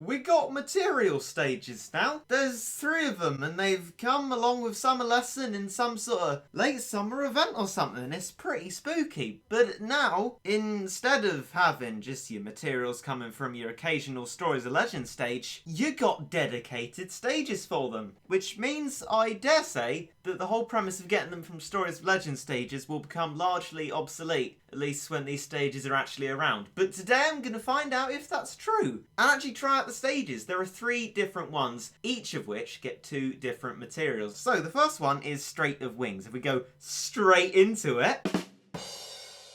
we got material stages now. There's 3 of them, and they've come along with Summer Lesson in some sort of late summer event or something. It's pretty spooky. But now, instead of having just your materials coming from your occasional Stories of Legend stage, you got dedicated stages for them. Which means, I dare say, that the whole premise of getting them from Stories of Legend stages will become largely obsolete, at least when these stages are actually around. But today I'm going to find out if that's true, and actually try out the stages. There are 3 different ones, each of which get 2 different materials. So the first one is Strait of Wings. If we go straight into it...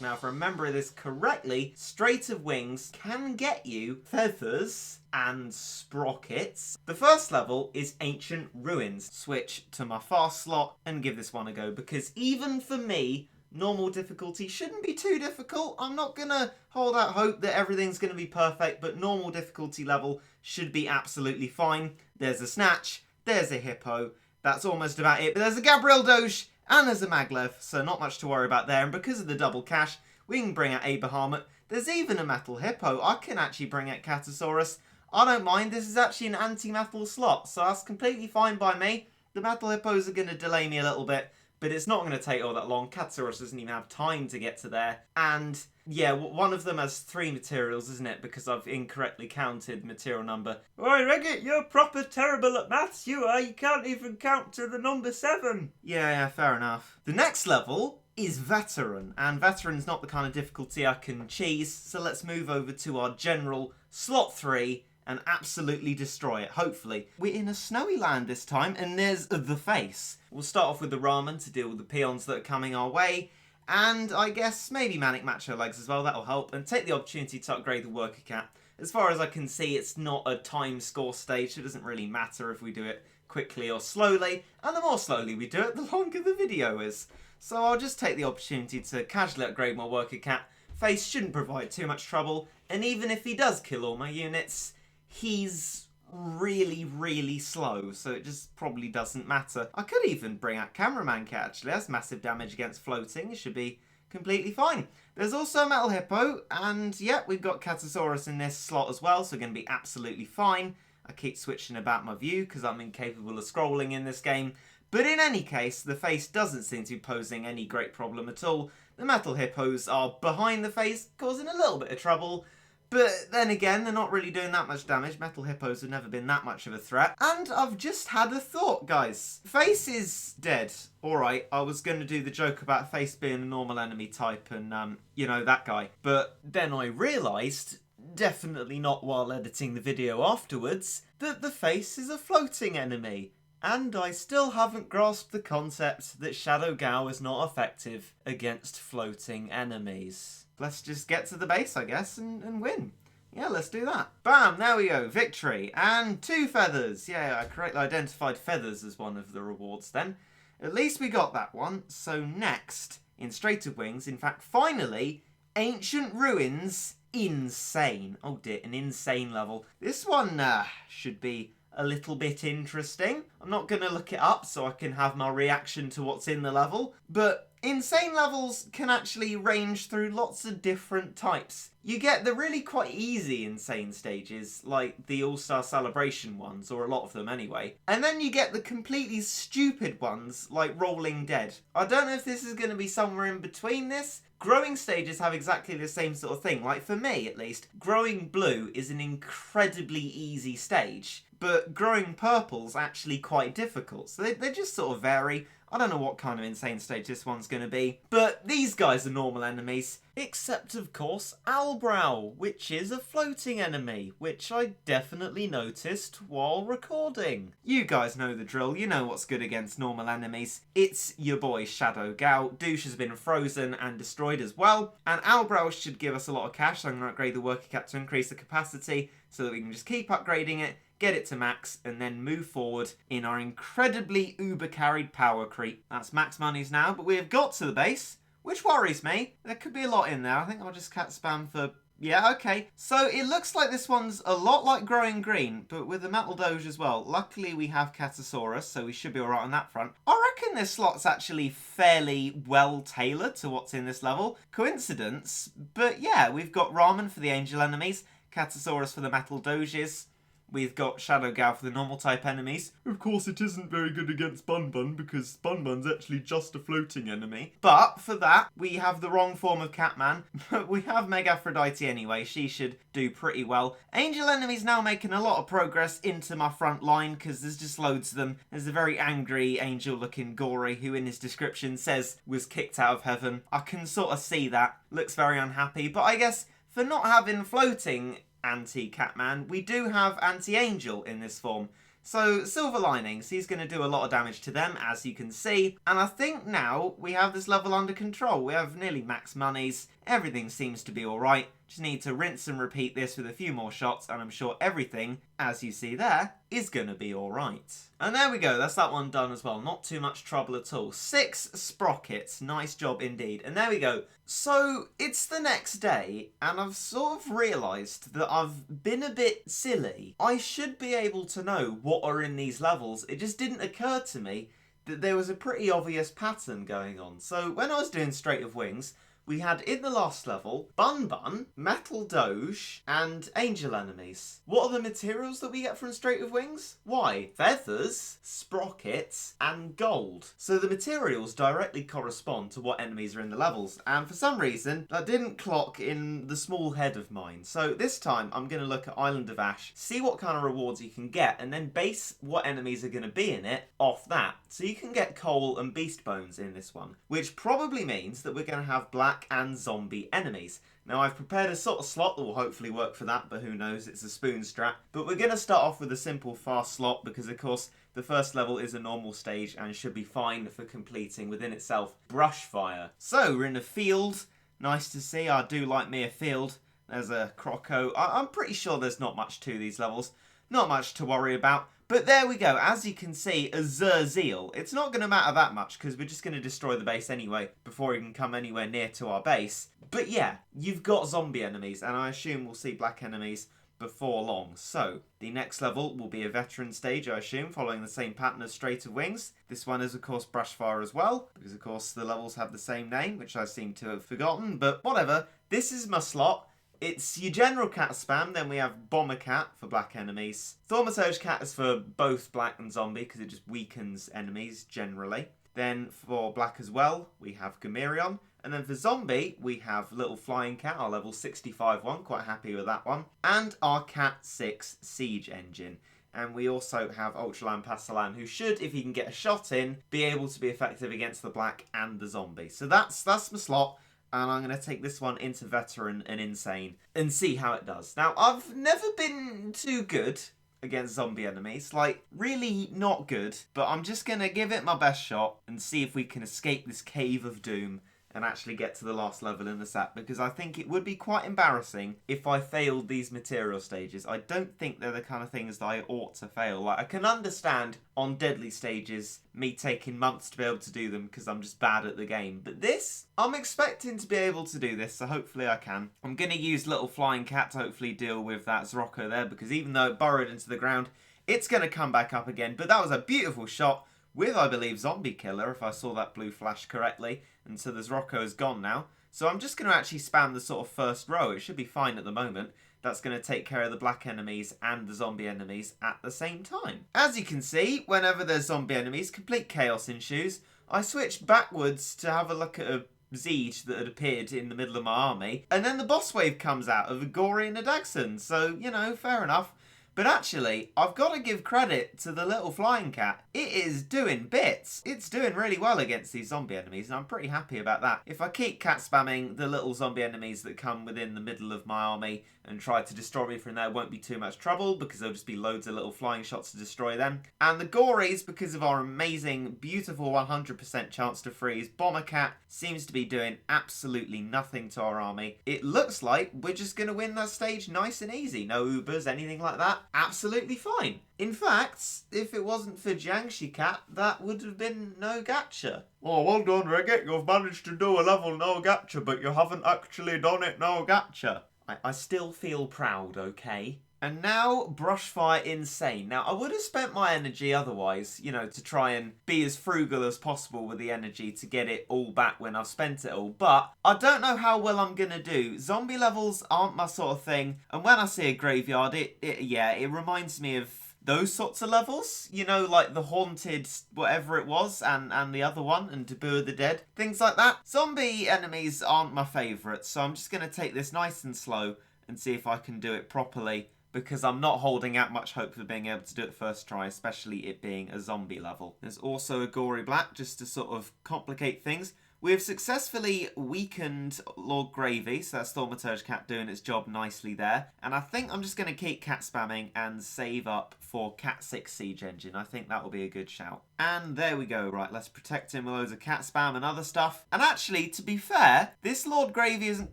Now, if I remember this correctly, Strait of Wings can get you feathers and sprockets. The first level is Ancient Ruins. Switch to my fast slot and give this one a go, because even for me, normal difficulty shouldn't be too difficult. I'm not gonna hold out hope that everything's gonna be perfect, but normal difficulty level should be absolutely fine. There's a Snatch, there's a Hippo, that's almost about it, but there's a Gabriel Doge, and there's a Maglev, so not much to worry about there. And because of the double cash, we can bring out a Bahamut. There's even a Metal Hippo. I can actually bring out Catosaurus. I don't mind. This is actually an anti-metal slot, so that's completely fine by me. The Metal Hippos are going to delay me a little bit, but it's not going to take all that long. Catosaurus doesn't even have time to get to there. And yeah, one of them has 3 materials, isn't it? Because I've incorrectly counted material number. Oi, Regit, you're proper terrible at maths, you are. You can't even count to the number 7. Yeah, fair enough. The next level is Veteran, and Veteran's not the kind of difficulty I can cheese, so let's move over to our general slot 3 and absolutely destroy it, hopefully. We're in a snowy land this time, and there's the face. We'll start off with the ramen to deal with the peons that are coming our way, and I guess maybe Manic Macho Legs as well, that'll help, and take the opportunity to upgrade the Worker Cat. As far as I can see, it's not a time score stage, so it doesn't really matter if we do it quickly or slowly, and the more slowly we do it, the longer the video is. So I'll just take the opportunity to casually upgrade my Worker Cat. Face shouldn't provide too much trouble, and even if he does kill all my units, he's really, really slow, so it just probably doesn't matter. I could even bring out Cameraman Cat, actually. That's massive damage against floating. It should be completely fine. There's also a Metal Hippo, and yeah, we've got Catosaurus in this slot as well, so we're going to be absolutely fine. I keep switching about my view because I'm incapable of scrolling in this game. But in any case, the face doesn't seem to be posing any great problem at all. The Metal Hippos are behind the face, causing a little bit of trouble. But then again, they're not really doing that much damage. Metal Hippos have never been that much of a threat. And I've just had a thought, guys. Face is dead. Alright, I was going to do the joke about Face being a normal enemy type and, you know, that guy. But then I realised, definitely not while editing the video afterwards, that the Face is a floating enemy. And I still haven't grasped the concept that Shadow Gao is not effective against floating enemies. Let's just get to the base, I guess, and win. Yeah, let's do that. Bam, there we go, victory. And 2 feathers. Yeah, I correctly identified feathers as one of the rewards then. At least we got that one. So next, in Strait of Wings, in fact, finally, Ancient Ruins, insane. Oh dear, an insane level. This one should be a little bit interesting. I'm not going to look it up so I can have my reaction to what's in the level, but insane levels can actually range through lots of different types. You get the really quite easy insane stages, like the All-Star Celebration ones, or a lot of them anyway. And then you get the completely stupid ones, like Rolling Dead. I don't know if this is going to be somewhere in between this. Growing stages have exactly the same sort of thing. Like, for me, at least, Growing Blue is an incredibly easy stage, but Growing Purple's actually quite difficult. So they just sort of vary. I don't know what kind of insane stage this one's going to be, but these guys are normal enemies, except of course Owlbrow, which is a floating enemy, which I definitely noticed while recording. You guys know the drill, you know what's good against normal enemies. It's your boy Shadow Gao. Douche has been frozen and destroyed as well, and Owlbrow should give us a lot of cash, so I'm going to upgrade the Worker Cat to increase the capacity so that we can just keep upgrading it, get it to max, and then move forward in our incredibly uber-carried power creep. That's max monies now, but we have got to the base, which worries me. There could be a lot in there. I think I'll just cat spam for... Yeah, okay. So it looks like this one's a lot like Growing Green, but with the Metal Doge as well. Luckily, we have Catosaurus, so we should be alright on that front. I reckon this slot's actually fairly well tailored to what's in this level. Coincidence, but yeah, we've got Ramen for the angel enemies, Catosaurus for the Metal Doges. we've got Shadow Gal for the normal type enemies. Of course, it isn't very good against Bun Bun because Bun Bun's actually just a floating enemy. But for that, we have the wrong form of Catman. But we have Meg Aphrodite anyway. She should do pretty well. Angel enemies now making a lot of progress into my front line because there's just loads of them. There's a very angry angel-looking Gory who in his description says was kicked out of heaven. I can sort of see that. Looks very unhappy. But I guess for not having floating anti-Catman, we do have anti-angel in this form. So, Silver Linings, he's going to do a lot of damage to them, as you can see. And I think now we have this level under control. We have nearly max monies. Everything seems to be alright. Just need to rinse and repeat this with a few more shots, and I'm sure everything, as you see there, is going to be alright. And there we go, that's that one done as well. Not too much trouble at all. 6 sprockets, nice job indeed. And there we go. So, it's the next day, and I've sort of realised that I've been a bit silly. I should be able to know what are in these levels. It just didn't occur to me that there was a pretty obvious pattern going on. So, when I was doing Strait of Wings, we had in the last level, Bun Bun, Metal Doge, and Angel enemies. What are the materials that we get from Strait of Wings? Why? Feathers, sprockets, and gold. So the materials directly correspond to what enemies are in the levels, and for some reason, that didn't clock in the small head of mine. So this time, I'm going to look at Island of Ash, see what kind of rewards you can get, and then base what enemies are going to be in it off that. So you can get coal and beast bones in this one, which probably means that we're going to have black and zombie enemies. Now I've prepared a sort of slot that will hopefully work for that, but who knows, it's a spoon strap. But we're going to start off with a simple fast slot because of course the first level is a normal stage and should be fine for completing within itself brush fire. So we're in a field, nice to see, I do like me a field. There's a croco. I'm pretty sure there's not much to these levels, not much to worry about. But there we go, as you can see, a Zerzeal. It's not going to matter that much because we're just going to destroy the base anyway before he can come anywhere near to our base. But yeah, you've got zombie enemies and I assume we'll see black enemies before long. So, the next level will be a veteran stage, I assume, following the same pattern as Strait of Wings. This one is, of course, Brushfire as well, because, of course, the levels have the same name, which I seem to have forgotten. But whatever, this is my slot. It's your general cat spam, then we have Bomber Cat for black enemies. Thaumaturge Cat is for both black and zombie, because it just weakens enemies, generally. Then for black as well, we have Gamerion. And then for zombie, we have Little Flying Cat, our level 65 one, quite happy with that one. And our Cat 6 Siege Engine. And we also have Ultralan Pastalan, who should, if he can get a shot in, be able to be effective against the black and the zombie. So that's my slot. And I'm going to take this one into Veteran and Insane and see how it does. Now, I've never been too good against zombie enemies. Like, really not good. But I'm just going to give it my best shot and see if we can escape this cave of doom and actually get to the last level in the set, because I think it would be quite embarrassing if I failed these material stages. I don't think they're the kind of things that I ought to fail. Like, I can understand on deadly stages me taking months to be able to do them because I'm just bad at the game, but this, I'm expecting to be able to do this, so hopefully I can. I'm going to use Little Flying Cat to hopefully deal with that Zrocco there, because even though it burrowed into the ground, it's going to come back up again. But that was a beautiful shot with, I believe, Zombie Killer, if I saw that blue flash correctly. And so the Zrocco is gone now. So I'm just going to actually spam the sort of first row. It should be fine at the moment. That's going to take care of the black enemies and the zombie enemies at the same time. As you can see, whenever there's zombie enemies, complete chaos ensues. I switched backwards to have a look at a Siege that had appeared in the middle of my army. And then the boss wave comes out of a Gory and a Dagson. So, you know, fair enough. But actually, I've got to give credit to the Little Flying Cat. It is doing bits. It's doing really well against these zombie enemies, and I'm pretty happy about that. If I keep cat spamming the little zombie enemies that come within the middle of my army and try to destroy me from there, won't be too much trouble, because there'll just be loads of little flying shots to destroy them. And the Gories, because of our amazing, beautiful 100% chance to freeze, Bomber Cat seems to be doing absolutely nothing to our army. It looks like we're just going to win that stage nice and easy. No Ubers, anything like that. Absolutely fine. In fact, if it wasn't for Jiangshi Cat, that would have been no gacha. Oh, well done, Regit. You've managed to do a level no gacha, but you haven't actually done it no gacha. I still feel proud, okay? And now, Brushfire Insane. Now, I would have spent my energy otherwise, you know, to try and be as frugal as possible with the energy to get it all back when I've spent it all. But I don't know how well I'm going to do. Zombie levels aren't my sort of thing. And when I see a graveyard, it reminds me of those sorts of levels, you know, like the Haunted whatever it was and the other one and Taboo of the Dead, things like that. Zombie enemies aren't my favourite, so I'm just going to take this nice and slow and see if I can do it properly, because I'm not holding out much hope for being able to do it first try, especially it being a zombie level. There's also a Gory Black just to sort of complicate things. We have successfully weakened Lord Gravy, so that's Thaumaturge Cat doing its job nicely there. And I think I'm just going to keep cat spamming and save up for Cat 6 Siege Engine. I think that will be a good shout. And there we go. Right, let's protect him with loads of cat spam and other stuff. And actually, to be fair, this Lord Gravy isn't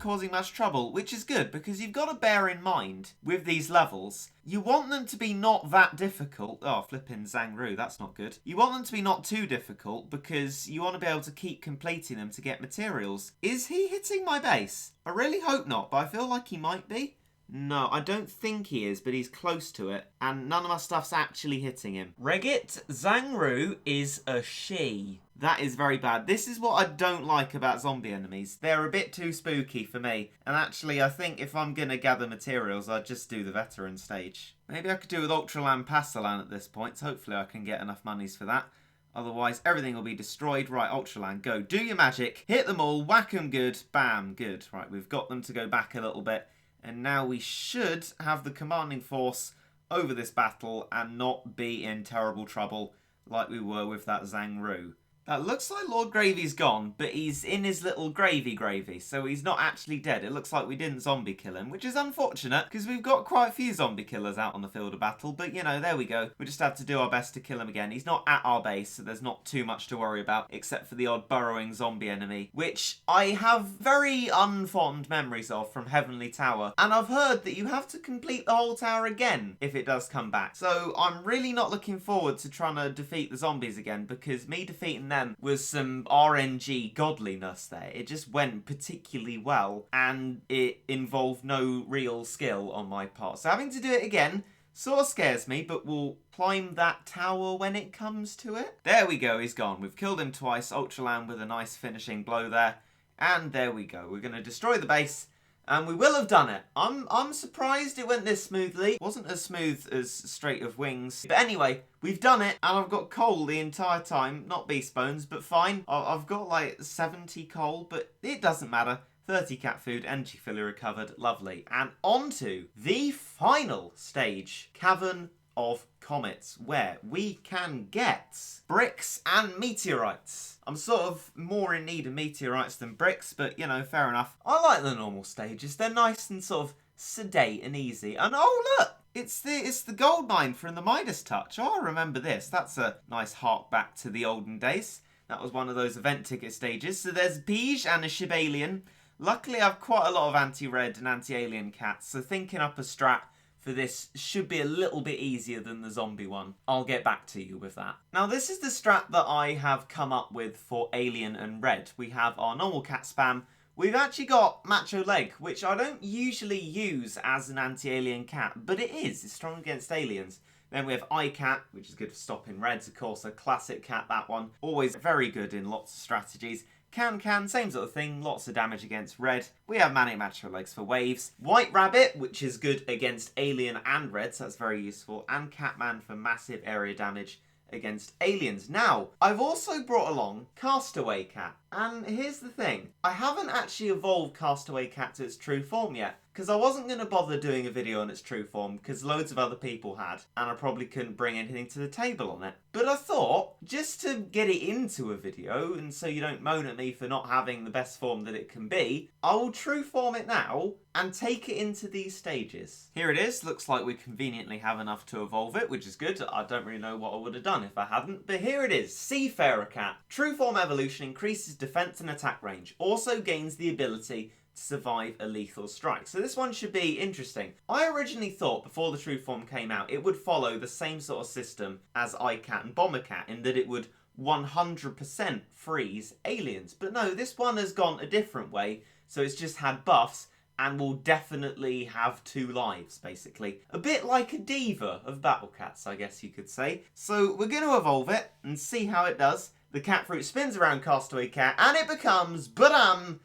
causing much trouble, which is good, because you've got to bear in mind, with these levels, you want them to be not that difficult. Oh, flipping Zangru, that's not good. You want them to be not too difficult, because you want to be able to keep completing them to get materials. Is he hitting my base? I really hope not, but I feel like he might be. No, I don't think he is, but he's close to it, and none of my stuff's actually hitting him. Regit Zangru is a she. That is very bad. This is what I don't like about zombie enemies. They're a bit too spooky for me. And actually, I think if I'm going to gather materials, I'd just do the veteran stage. Maybe I could do with Ultralan Pastalan at this point. So hopefully I can get enough monies for that. Otherwise, everything will be destroyed. Right, Ultralan, go. Do your magic. Hit them all. Whack them good. Bam, good. Right, we've got them to go back a little bit. And now we should have the commanding force over this battle and not be in terrible trouble like we were with that Zangru. That looks like Lord Gravy's gone, but he's in his little gravy, so he's not actually dead. It looks like we didn't zombie kill him, which is unfortunate, because we've got quite a few zombie killers out on the field of battle, but you know, there we go. We just have to do our best to kill him again. He's not at our base, so there's not too much to worry about, except for the odd burrowing zombie enemy, which I have very unfond memories of from Heavenly Tower, and I've heard that you have to complete the whole tower again if it does come back. So I'm really not looking forward to trying to defeat the zombies again, because me defeating them was some RNG godliness there. It just went particularly well, and it involved no real skill on my part. So having to do it again sort of scares me, but we'll climb that tower when it comes to it. There we go, he's gone. We've killed him twice. Ultraland with a nice finishing blow there. And there we go. We're going to destroy the base. And we will have done it. I'm surprised it went this smoothly. It wasn't as smooth as Strait of Wings. But anyway, we've done it. And I've got coal the entire time. Not beast bones, but fine. I've got like 70 coal, but it doesn't matter. 30 cat food, energy fully recovered. Lovely. And on to the final stage. Cavern of Comets, where we can get bricks and meteorites. I'm sort of more in need of meteorites than bricks, but you know, fair enough. I like the normal stages. They're nice and sort of sedate and easy. And oh look, it's the gold mine from the Midas Touch. Oh, I remember this. That's a nice hark back to the olden days. That was one of those event ticket stages. So there's Beige and a Shibalian. Luckily, I've quite a lot of anti-red and anti-alien cats, so thinking up a strat for this should be a little bit easier than the zombie one. I'll get back to you with that. Now, this is the strat that I have come up with for alien and red. We have our normal cat spam. We've actually got Macho Leg, which I don't usually use as an anti-alien cat, but it is. It's strong against aliens. Then we have Cat, which is good for stopping reds, of course, a classic cat, that one. Always very good in lots of strategies. Can, same sort of thing, lots of damage against red. We have Manic Macho Legs for waves. White Rabbit, which is good against alien and red, so that's very useful. And Catman for massive area damage against aliens. Now, I've also brought along Castaway Cat. And here's the thing, I haven't actually evolved Castaway Cat to its true form yet, because I wasn't going to bother doing a video on its true form, because loads of other people had, and I probably couldn't bring anything to the table on it. But I thought, just to get it into a video, and so you don't moan at me for not having the best form that it can be, I will true form it now, and take it into these stages. Here it is, looks like we conveniently have enough to evolve it, which is good. I don't really know what I would have done if I hadn't, but here it is, Seafarer Cat. True form evolution increases defense and attack range, also gains the ability to survive a lethal strike. So this one should be interesting. I originally thought before the true form came out it would follow the same sort of system as Cat and Bomber Cat in that it would 100% freeze aliens. But no, this one has gone a different way, so it's just had buffs and will definitely have 2 lives, basically. A bit like a diva of battle cats, I guess you could say. So we're going to evolve it and see how it does. The cat fruit spins around Castaway Cat, and it becomes,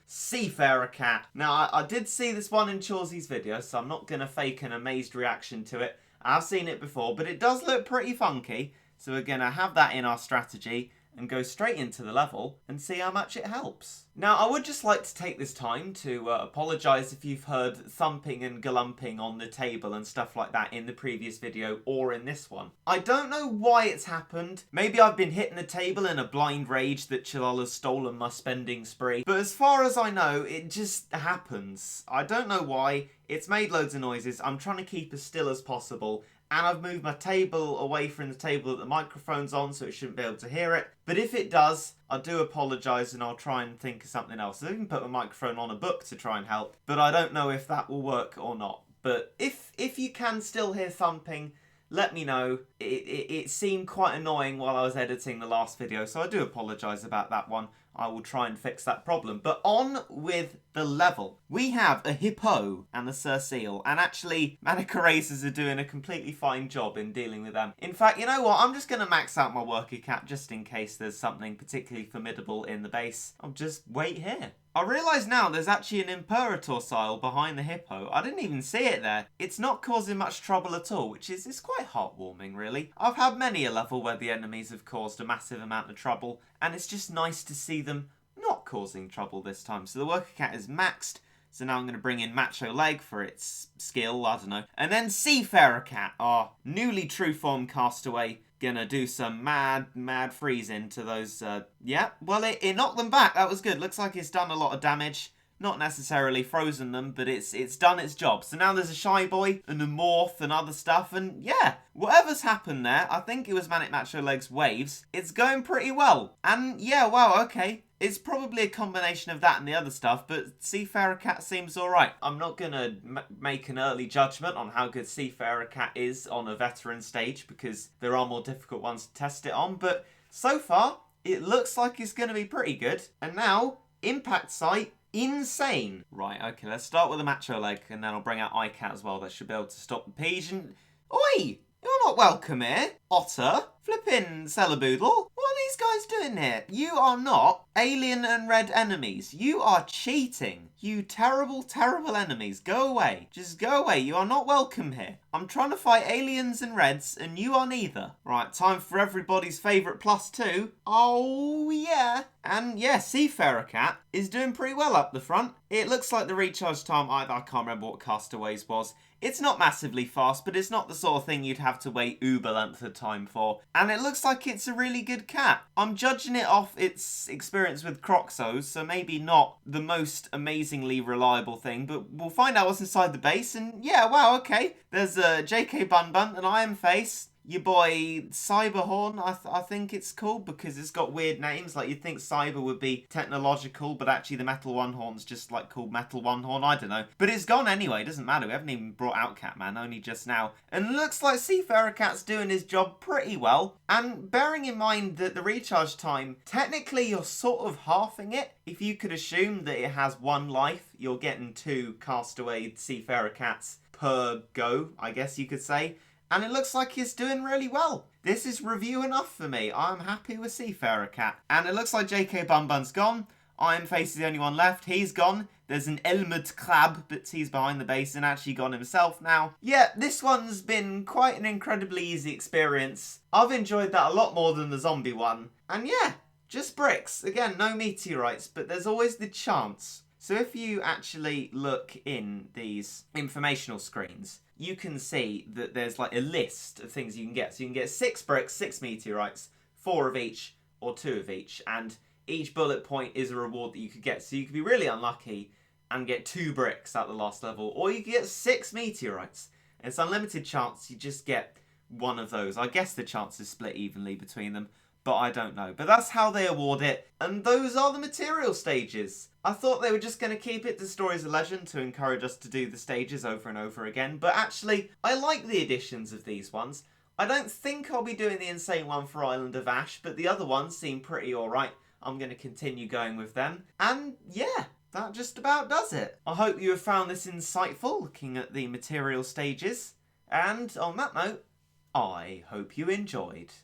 Seafarer Cat. Now, I did see this one in Chawsy's video, so I'm not going to fake an amazed reaction to it. I've seen it before, but it does look pretty funky. So we're going to have that in our strategy and go straight into the level and see how much it helps. Now, I would just like to take this time to apologise if you've heard thumping and galumping on the table and stuff like that in the previous video or in this one. I don't know why it's happened. Maybe I've been hitting the table in a blind rage that Chilala's stolen my spending spree. But as far as I know, it just happens. I don't know why. It's made loads of noises. I'm trying to keep as still as possible. And I've moved my table away from the table that the microphone's on, so it shouldn't be able to hear it. But if it does, I do apologise and I'll try and think of something else. I even put my microphone on a book to try and help, but I don't know if that will work or not. But if you can still hear thumping, let me know. It seemed quite annoying while I was editing the last video, so I do apologise about that one. I will try and fix that problem. But on with the level. We have a hippo and a surseal, and actually Manica Racers are doing a completely fine job in dealing with them. In fact, you know what? I'm just going to max out my worker cat just in case there's something particularly formidable in the base. I'll just wait here. I realise now there's actually an Imperator sile behind the hippo. I didn't even see it there. It's not causing much trouble at all, which is quite heartwarming, really. I've had many a level where the enemies have caused a massive amount of trouble, and it's just nice to see them not causing trouble this time. So the worker cat is maxed. So now I'm going to bring in Macho Leg for its skill, I don't know. And then Seafarer Cat, our newly true form castaway. Gonna do some mad freezing to those, yeah. Well, it knocked them back. That was good. Looks like it's done a lot of damage. Not necessarily frozen them, but it's done its job. So now there's a Shy Boy and a Morph and other stuff. And yeah, whatever's happened there, I think it was Manic Macho Leg's waves. It's going pretty well. And yeah, wow, okay. It's probably a combination of that and the other stuff, but Seafarer Cat seems alright. I'm not going to make an early judgment on how good Seafarer Cat is on a veteran stage, because there are more difficult ones to test it on, but so far, it looks like it's going to be pretty good. And now, impact site, insane. Right, okay, let's start with the Macho Leg, and then I'll bring out iCat as well. That should be able to stop the pigeon. Oi! You're not welcome here, Otter. Flippin' Cellaboodle. What are these guys doing here? You are not alien and red enemies. You are cheating. You terrible, terrible enemies. Go away. Just go away. You are not welcome here. I'm trying to fight aliens and reds, and you are neither. Right, time for everybody's favourite +2. Oh, yeah. And yeah, Seafarer Cat is doing pretty well up the front. It looks like the recharge time, I can't remember what Castaways was. It's not massively fast, but it's not the sort of thing you'd have to wait uber length of time for. And it looks like it's a really good cat. I'm judging it off its experience with Croxos, so maybe not the most amazingly reliable thing, but we'll find out what's inside the base. And yeah, wow, okay. There's a JK Bun Bun, an Iron Face, your boy Cyberhorn, I think it's called, because it's got weird names. Like, you'd think Cyber would be technological, but actually the Metal One Horn's just like called Metal One Horn. I don't know. But it's gone anyway. It doesn't matter. We haven't even brought out Catman, only just now. And looks like Seafarer Cat's doing his job pretty well. And bearing in mind that the recharge time, technically you're sort of halving it. If you could assume that it has 1 life, you're getting 2 Castaway Seafarer Cats per go, I guess you could say. And it looks like it's doing really well. This is review enough for me. I'm happy with Seafarer Cat. And it looks like JK Bun Bun's gone. Iron Face is the only one left. He's gone. There's an Elmud Crab, but he's behind the base and actually gone himself now. Yeah, this one's been quite an incredibly easy experience. I've enjoyed that a lot more than the zombie one. And yeah, just bricks. Again, no meteorites, but there's always the chance. So if you actually look in these informational screens, you can see that there's like a list of things you can get. So you can get 6 bricks, 6 meteorites, 4 of each, or 2 of each. And each bullet point is a reward that you could get. So you could be really unlucky and get 2 bricks at the last level. Or you could get 6 meteorites. And it's unlimited chance you just get 1 of those. I guess the chance is split evenly between them, but I don't know. But that's how they award it. And those are the material stages. I thought they were just going to keep it to Stories of Legend to encourage us to do the stages over and over again. But actually, I like the additions of these ones. I don't think I'll be doing the insane one for Island of Ash, but the other ones seem pretty alright. I'm going to continue going with them. And yeah, that just about does it. I hope you have found this insightful, looking at the material stages. And on that note, I hope you enjoyed.